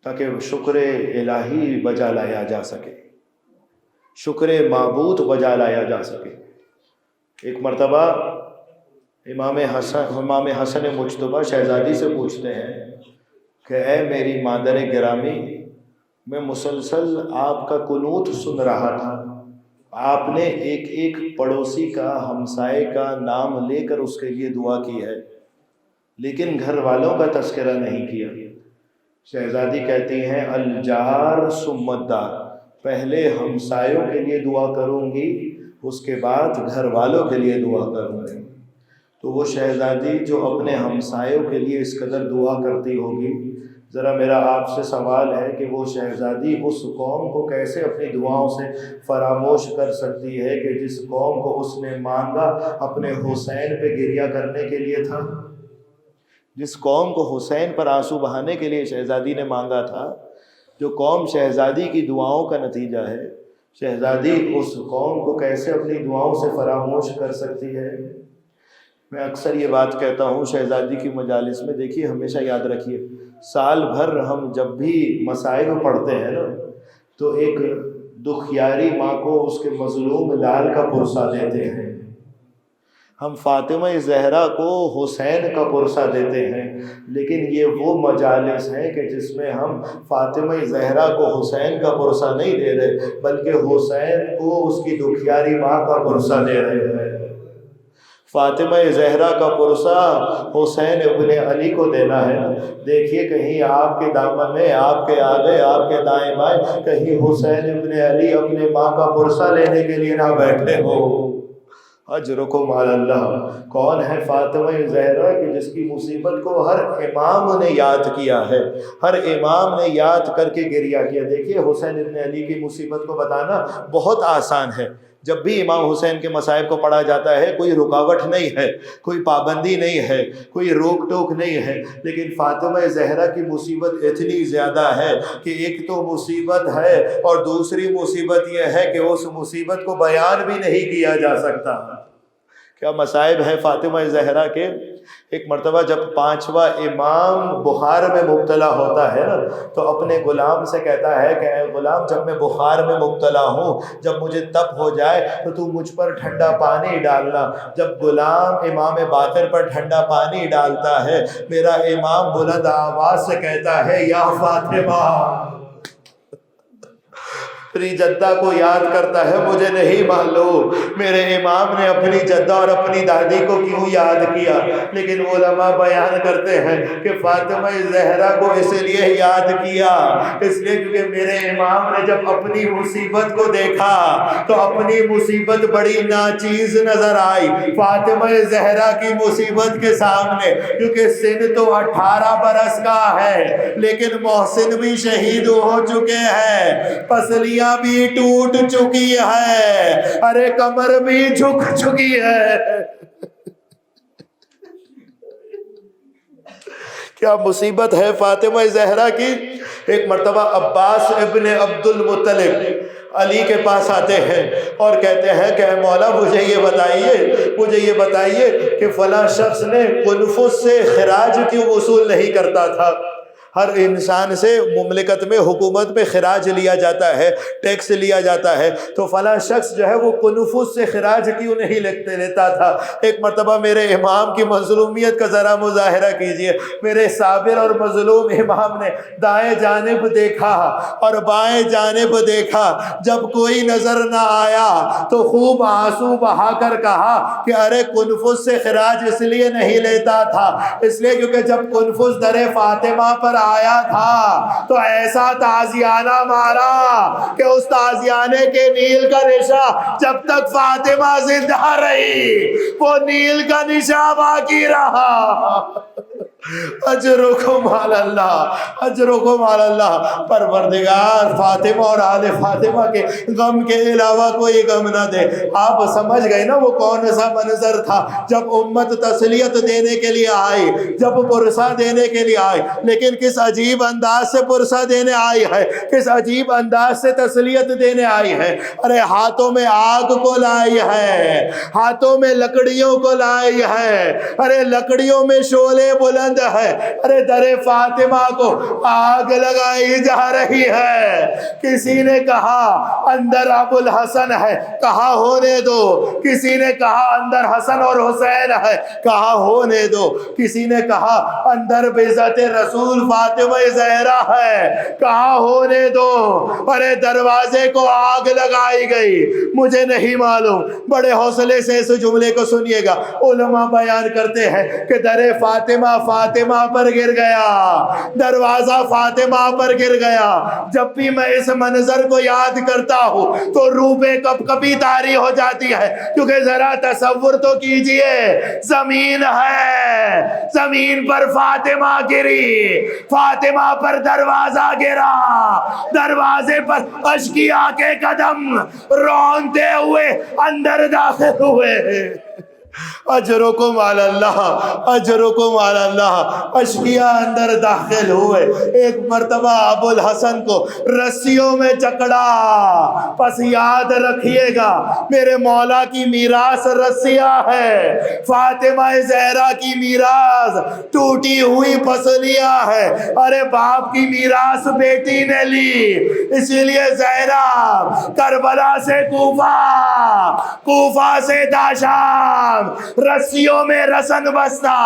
تاکہ شکر الہی بجا لایا جا سکے، شکر معبود بجا لایا جا سکے. ایک مرتبہ امام حسن مجتبیٰ شہزادی سے پوچھتے ہیں کہ اے میری مادر گرامی، میں مسلسل آپ کا قنوت سن رہا تھا، آپ نے ایک ایک پڑوسی کا، ہمسائے کا نام لے کر اس کے لیے دعا کی ہے، لیکن گھر والوں کا تذکرہ نہیں کیا. شہزادی کہتی ہیں الجار ثم الدار، پہلے ہمسایوں کے لیے دعا کروں گی، اس کے بعد گھر والوں کے لیے دعا کروں گی. تو وہ شہزادی جو اپنے ہمسایوں کے لیے اس قدر دعا کرتی ہوگی، ذرا میرا آپ سے سوال ہے کہ وہ شہزادی اس قوم کو کیسے اپنی دعاؤں سے فراموش کر سکتی ہے کہ جس قوم کو اس نے مانگا اپنے حسین پہ گریہ کرنے کے لیے تھا، جس قوم کو حسین پر آنسو بہانے کے لیے شہزادی نے مانگا تھا، جو قوم شہزادی کی دعاؤں کا نتیجہ ہے، شہزادی اس قوم کو کیسے اپنی دعاؤں سے فراموش کر سکتی ہے؟ میں اکثر یہ بات کہتا ہوں شہزادی کی مجالس میں، دیکھیے ہمیشہ یاد رکھیے، سال بھر ہم جب بھی مصائب پڑھتے ہیں نا تو ایک دکھیاری ماں کو اس کے مظلوم لال کا پرسہ دیتے ہیں، ہم فاطمہ زہرا کو حسین کا پرسہ دیتے ہیں، لیکن یہ وہ مجالس ہیں کہ جس میں ہم فاطمہ زہرا کو حسین کا پرسہ نہیں دے رہے، بلکہ حسین کو اس کی دکھیاری ماں کا پرسہ دے رہے ہیں. فاطمہ زہرا کا پرسہ حسین ابن علی کو دینا ہے. دیکھیے کہیں آپ کے دامن میں، آپ کے آگے، آپ کے دائیں بائیں کہیں حسین ابن علی اپنے ماں کا پرسہ لینے کے لیے نہ بیٹھے ہو. اجرکم علی اللہ. کون ہے فاطمہ زہرا کہ جس کی مصیبت کو ہر امام نے یاد کیا ہے، ہر امام نے یاد کر کے گریہ کیا. دیکھیے حسین ابن علی کی مصیبت کو بتانا بہت آسان ہے. جب بھی امام حسین کے مصائب کو پڑھا جاتا ہے کوئی رکاوٹ نہیں ہے، کوئی پابندی نہیں ہے، کوئی روک ٹوک نہیں ہے، لیکن فاطمہ زہرا کی مصیبت اتنی زیادہ ہے کہ ایک تو مصیبت ہے اور دوسری مصیبت یہ ہے کہ اس مصیبت کو بیان بھی نہیں کیا جا سکتا. کیا مصائب ہیں فاطمہ زہرا کے. ایک مرتبہ جب 5واں امام بخار میں مبتلا ہوتا ہے نا تو اپنے غلام سے کہتا ہے کہ اے غلام، جب میں بخار میں مبتلا ہوں، جب مجھے تپ ہو جائے تو تو مجھ پر ٹھنڈا پانی ڈالنا. جب غلام امام باقر پر ٹھنڈا پانی ڈالتا ہے، میرا امام بلند آواز سے کہتا ہے یا فاطمہ. اپنی جدہ کو یاد کرتا ہے. مجھے نہیں معلوم میرے امام نے اپنی جدہ اور اپنی دادی کو کیوں یاد کیا، لیکن علماء بیان کرتے ہیں کہ فاطمہ زہرا کو اس لیے یاد کیا، اس لیے کیونکہ میرے امام نے جب اپنی مصیبت کو دیکھا تو اپنی مصیبت بڑی ناچیز نظر آئی فاطمہ زہرا کی مصیبت کے سامنے. کیونکہ سن تو 18 برس کا ہے لیکن محسن بھی شہید ہو چکے ہیں، پسلیاں بھی ٹوٹ چکی ہے، ارے کمر بھی جھک چکی ہے. کیا مصیبت ہے فاطمہ زہرا کی. ایک مرتبہ عباس ابن عبد المطلب علی کے پاس آتے ہیں اور کہتے ہیں کہ اے مولا مجھے یہ بتائیے کہ فلاں شخص نے قنفذ سے خراج کیوں وصول نہیں کرتا تھا. ہر انسان سے مملکت میں، حکومت میں خراج لیا جاتا ہے، ٹیکس لیا جاتا ہے، تو فلاں شخص جو ہے وہ قنفذ سے خراج کیوں نہیں لیتا تھا. ایک مرتبہ میرے امام کی مظلومیت کا ذرا مظاہرہ کیجئے. میرے صابر اور مظلوم امام نے دائیں جانب دیکھا اور بائیں جانب دیکھا، جب کوئی نظر نہ آیا تو خوب آنسو بہا کر کہا کہ ارے قنفذ سے خراج اس لیے نہیں لیتا تھا، اس لیے کیونکہ جب قنفذ در فاطمہ پر آیا تھا تو ایسا تازیانہ مارا کہ اس تازیانے کے نیل کا نشان جب تک فاطمہ زندہ رہی وہ نیل کا نشان باقی رہا. اجرکم علی اللہ، اجرکم علی اللہ. پروردگار فاطمہ اور آل فاطمہ کے غم کے علاوہ کوئی غم نہ دے. آپ سمجھ گئے نا وہ کون سا منظر تھا جب امت تسلیت دینے کے لیے آئی، جب پرسہ دینے کے لیے آئی، لیکن کس عجیب انداز سے پرسہ دینے آئی ہے، کس عجیب انداز سے تسلیت دینے آئی ہے. ارے ہاتھوں میں آگ کو لائی ہے، ہاتھوں میں لکڑیوں کو لائی ہے، ارے لکڑیوں میں شعلے بلند ہے، ارے در فاطمہ کو آگ لگائی جا رہی ہے. کسی نے کہا اندر ابو الحسن ہے، کہا ہونے دو. کسی نے کہا اندر حسن اور حسین ہے، کہا ہونے دو. کسی نے کہا اندر بعزت رسول فاطمہ زہرا ہے، کہا ہونے دو. ارے دروازے کو آگ لگائی گئی. مجھے نہیں معلوم، بڑے حوصلے سے اس جملے کو سنیے گا. علماء بیان کرتے ہیں کہ در فاطمہ پر گر گیا، دروازہ فاطمہ پر گر گیا. جب بھی میں اس منظر کو یاد کرتا ہوں تو روح پہ کب کبھی طاری ہو جاتی ہے. کیونکہ ذرا تصور تو کیجئے، زمین ہے، زمین پر فاطمہ گری، فاطمہ پر دروازہ گرا، دروازے پر اشقیاء کے قدم رونتے ہوئے اندر داخل ہوئے. اجرکم علی اللہ، اجرکم علی اللہ. اشقیاء اندر داخل ہوئے. ایک مرتبہ ابو الحسن کو رسیوں میں جکڑا. پس یاد رکھیے گا میرے مولا کی میراث رسیاں ہے، فاطمہ زہرا کی میراث ٹوٹی ہوئی پسلیاں ہے. ارے باپ کی میراث بیٹی نے لی، اسی لیے زہرا کربلا سے کوفہ سے داشام رسیوں میں رسن بستا.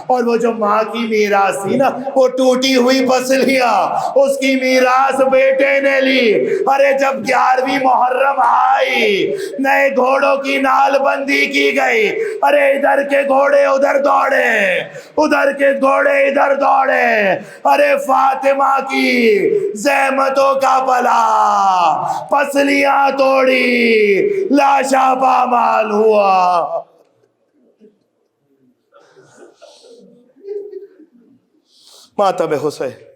اور وہ جو ماں کی میراث تھی نا، وہ ٹوٹی ہوئی پسلیاں، اس کی میراث بیٹے نے لی. ارے جب 11ویں محرم آئی، نئے گھوڑوں کی نال بندی کی گئی. ارے ادھر کے گھوڑے ادھر دوڑے، ادھر کے گھوڑے ادھر دوڑے. ارے فاطمہ کی زحمتوں کا بلا، پسلیاں توڑی، لاشا پامال ہوا. ماتم حسین.